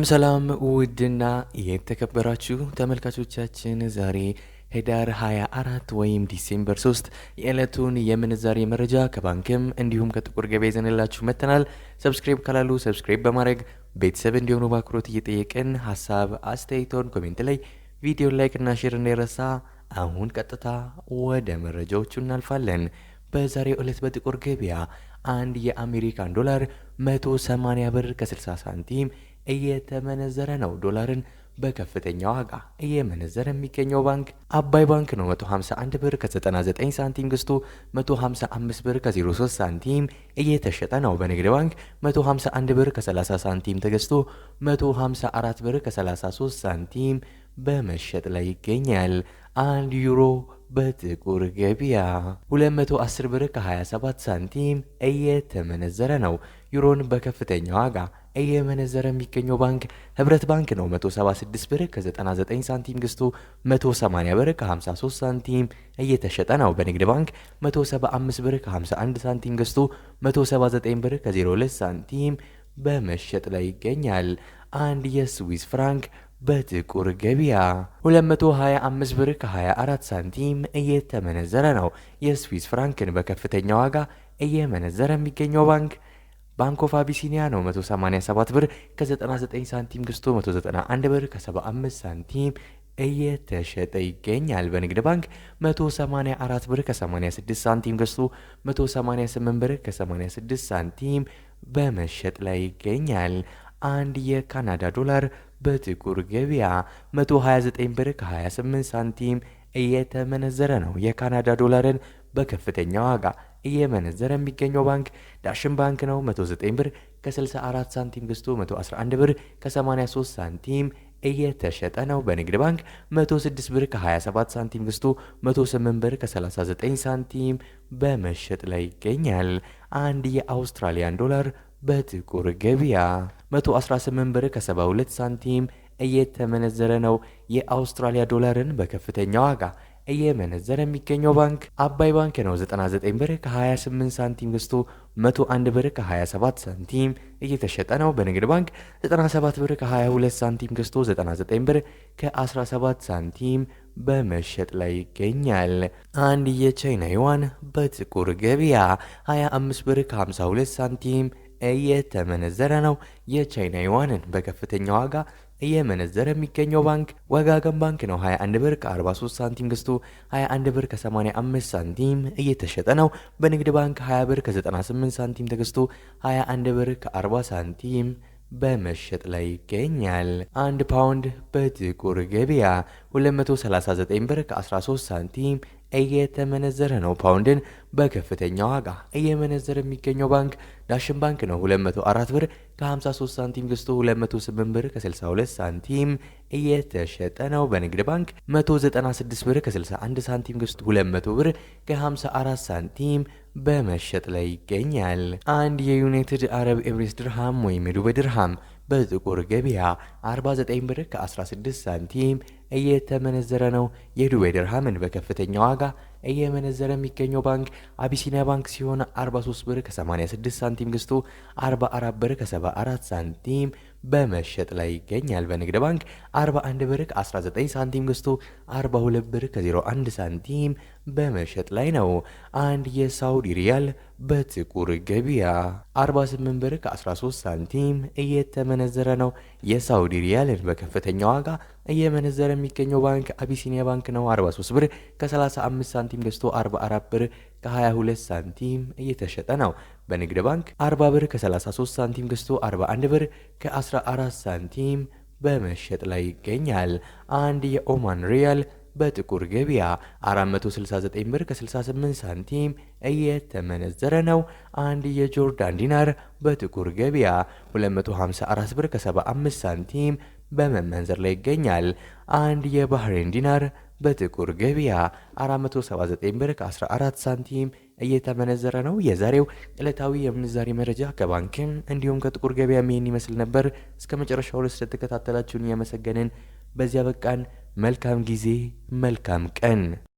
ሰላም ውድና የተከበራችሁ ተመልካቾቻችን ዛሬ ህዳር 24 ወይም ዲሴምበር 3 የዕለቱን የምንዛሬ መረጃ ከባንክም እንዲሁም ከጥቁር ገበያ ይዘንላችሁ መጥተናል። ሰብስክራይብ ካላሉ ሰብስክራይብ በማድረግ ቤተሰብ እንዲሆኑ በአክብሮት እየጠየቅን ሀሳብ አስተያየቶን ኮሜንት ላይ ቪዲዮ ላይክ እና ሼር እንዳይረሳ። አሁን ቀጥታ ወደ መረጃዎቹ እናልፋለን። በዛሬው ዕለት በጥቁር ገበያ አንድ የአሜሪካን ዶላር 180 ብር ከ60 ሳንቲም እየተመነዘረ ነው። ዶላርን በከፍተኛ ዋጋ እየመነዘረ የሚገኘው ባንክ አባይ ባንክ ነው። 151 ብር ከ99 ሳንቲም ገዝቶ 155 ብር ከ03 ሳንቲም እየተሸጠ ነው። በንግድ ባንክ 151 ብር ከ30 ሳንቲም ተገዝቶ 154 ብር ከ33 ሳንቲም በመሸጥ ላይ ይገኛል። 1 ዩሮ በጥቁር ገበያ 210 ብር ከ27 ሳንቲም እየተመነዘረ ነው። ዩሮን በከፍተኛ ዋጋ እየመነዘረ የሚገኘው ባንክ ህብረት ባንክ ነው። 176 ብር ከ99 ሳንቲም ገዝቶ 180 ብር ከ53 ሳንቲም እየተሸጠ ነው። በንግድ ባንክ 175 ብር ከ51 ሳንቲም ገዝቶ 179 ብር ከ02 ሳንቲም በመሸጥ ላይ ይገኛል። አንድ የስዊስ ፍራንክ በጥቁር ገበያ 225 ብር ከ24 ሳንቲም እየተመነዘረ ነው። የስዊስ ፍራንክን በከፍተኛ ዋጋ እየመነዘረ የሚገኘው ባንክ ኦፍ አቢሲኒያ ነው። 187 ብር ከ99 ሳንቲም ገዝቶ 191 ብር ከ75 ሳንቲም እየተሸጠ ይገኛል። በንግድ ባንክ 184 ብር ከ86 ሳንቲም ገዝቶ 188 ብር ከ86 ሳንቲም በመሸጥ ላይ ይገኛል። አንድ የካናዳ ዶላር በጥቁር ገበያ 129 ብር ከ28 ሳንቲም እየተመነዘረ ነው። የካናዳ ዶላርን በከፍተኛ ዋጋ እየመነዘረ የሚገኘው ባንክ ዳሽን ባንክ ነው። 109 ብር ከ64 ሳንቲም ገዝቶ 111 ብር ከ83 ሳንቲም እየተሸጠ ነው። በንግድ ባንክ 106 ብር ከ27 ሳንቲም ገዝቶ 108 ብር ከ39 ሳንቲም በመሸጥ ላይ ይገኛል። አንድ የአውስትራሊያን ዶላር በጥቁር ገበያ 118 ብር ከ72 ሳንቲም እየተመነዘረ ነው። የአውስትራሊያ ዶላርን በከፍተኛ ዋጋ እየመነዘረ የሚገኘው ባንክ አባይ ባንክ ነው። 99 ብር ከ28 ሳንቲም ገዝቶ 101 ብር ከ27 ሳንቲም እየተሸጠ ነው። በንግድ ባንክ 97 ብር ከ22 ሳንቲም ገዝቶ 99 ብር ከ17 ሳንቲም በመሸጥ ላይ ይገኛል። አንድ የቻይና ዩዋን በጥቁር ገበያ 25 ብር ከ52 ሳንቲም እየተመነዘረ ነው። የቻይና ዩዋንን በከፍተኛ ዋጋ እየመነዘረ የሚገኘው ባንክ ወጋገን ባንክ ነው። 21 ብር ከ43 ሳንቲም ገዝቶ 21 ብር ከ85 ሳንቲም እየተሸጠ ነው። በንግድ ባንክ 20 ብር ከ98 ሳንቲም ተገዝቶ 21 ብር ከ40 ሳንቲም በመሸጥ ላይ ይገኛል። አንድ ፓውንድ በጥቁር ገበያ 239 ብር ከ13 ሳንቲም እየተመነዘረ ነው። ፓውንድን በከፍተኛ ዋጋ እየመነዘረ የሚገኘው ባንክ ዳሽን ባንክ ነው። 204 ብር ከ53 ሳንቲም ገዝቶ 208 ብር ከ62 ሳንቲም እየተሸጠ ነው። በንግድ ባንክ 196 ብር ከ61 ሳንቲም ገዝቶ 200 ብር ከ54 ሳንቲም በመሸጥ ላይ ይገኛል። አንድ የዩናይትድ አረብ ኤምሬትስ ድርሃም ወይም የዱባይ ድርሃም በጥቁር ገበያ 49 ብር ከ16 ሳንቲም እየተመነዘረ ነው። የዱባይ ድርሃምን በከፍተኛ ዋጋ እየመነዘረ የሚገኘው ባንክ አቢሲኒያ ባንክ ሲሆን 43 ብር ከ86 ሳንቲም ገዝቶ 44 ብር ከ74 ሳንቲም በመሸጥ ላይ ይገኛል። በንግድ ባንክ 41 ብር ከ19 ሳንቲም ገዝቶ 42 ብር ከ01 ሳንቲም በመሸጥ ላይ ነው። አንድ የሳውዲ ሪያል በጥቁር ገበያ 48 ብር ከ13 ሳንቲም እየተመነዘረ ነው። የሳውዲ ሪያልን በከፍተኛ ዋጋ እየመነዘረ የሚገኘው ባንክ አቢሲኒያ ባንክ ነው። 43 ብር ከ35 ሳንቲም ገዝቶ 44 ብር ከ22 ሳንቲም እየተሸጠ ነው። በንግድ ባንክ 40 ብር ከ33 ሳንቲም ገዝቶ 41 ብር ከ14 ሳንቲም በመሸጥ ላይ ይገኛል። አንድ የኦማን ሪያል በጥቁር ገበያ 469 ብር ከ68 ሳንቲም እየተመነዘረ ነው። አንድ የጆርዳን ዲናር በጥቁር ገበያ 254 ብር ከ75 ሳንቲም በመመንዘር ላይ ይገኛል። አንድ የባህሬን ዲናር በጥቁር ገበያ 479 ብር ከ14 ሳንቲም እየተመነዘረ ነው። የዛሬው ዕለታዊ የምንዛሬ መረጃ ከባንክም እንዲሁም ከጥቁር ገበያ ይህን ይመስል ነበር። እስከ መጨረሻው ስለተከታተላችሁን እያመሰገንን በዚያ በቃን። መልካም ጊዜ፣ መልካም ቀን።